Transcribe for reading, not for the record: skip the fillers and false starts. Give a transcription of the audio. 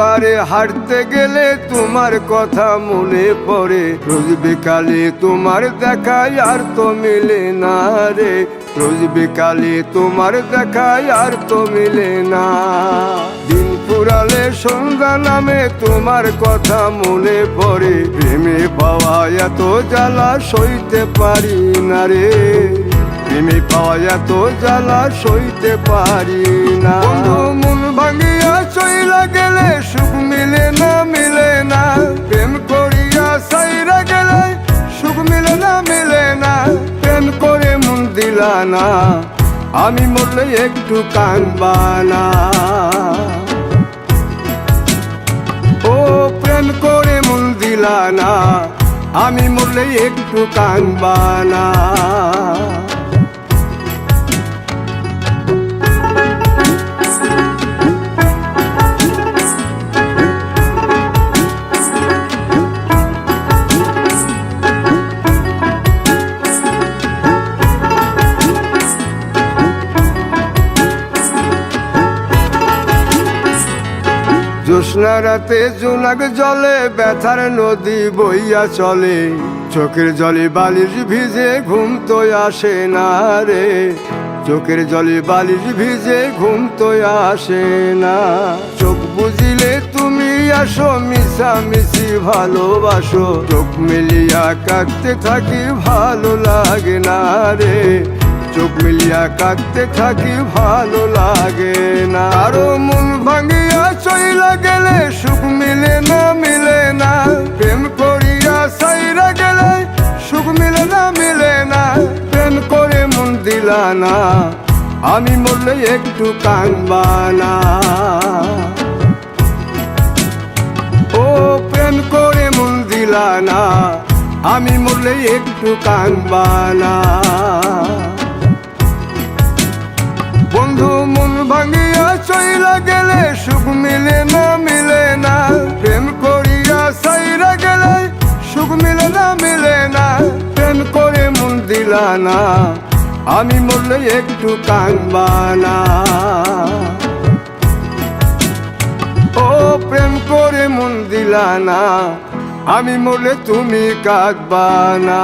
পারে হাঁটতে গেলে তোমার কথা মনে পড়ে, রোজ বিকালে তোমার দেখায় আর তো মিলে না রে, রোজ বিকালে তোমার দেখায় আর তো মিলে না। দিন ফুরালে সন্ধ্যা নামে তোমার কথা মনে পড়ে, প্রেমে পাওয়া এত জ্বালা সইতে পারি না রে, প্রেমে পাওয়া এত জ্বালা সইতে পারি না। বন্ধু মন ভাঙিয়া চইলা গেলে সুখ মিলে না, মিলে না, প্রেম করিয়া সাইরা গেলে সুখ মিলে না, মিলে না, প্রেম করে মন দিলা না, আমি মরলে একটু কাঁদবা না। ও প্রেম করে মন দিলা না, আমি মরলে একটু কাঁদবা না। জ্যোৎস্না রাতে জোনাক জলে ব্যথার নদী বইয়া চলে, চোখের জলে বালিশ ভিজে ঘুম তো আসে না রে, চোখের জলে বালিশ ভিজে ঘুম তো আসে না। চোখ বুঝিলে তুমি আসো, মিশামিশি ভালোবাসো, চোখ মিলিয়া কাঁদতে থাকি ভালো লাগে না রে, চোখ মিলিয়া কাঁদতে থাকি ভালো লাগে না। আরো মন ভাঙিয়া চইলা গেলে সুখ মিলে না, মিলে না, প্রেম করিয়া সাইরা গেলে সুখ মিলে না, মিলে না, প্রেম করে মন দিলা না, আমি মরলে একটু কাঁদবা না। ও প্রেম করে মন দিলা না, আমি মরলে একটু কাঁদবা না। বন্ধু মন ভাঙিয়া চইলা গেলে সুখ মিলে না, মিলে না, প্রেম করিয়া সাইরা গেলে সুখ মিলে না, মিলে না, প্রেম করে মন দিলা না, আমি মরলে একটু কাঁদবা না। ও প্রেম করে মন দিলা না, আমি মরলে তুমি কাঁদবা না।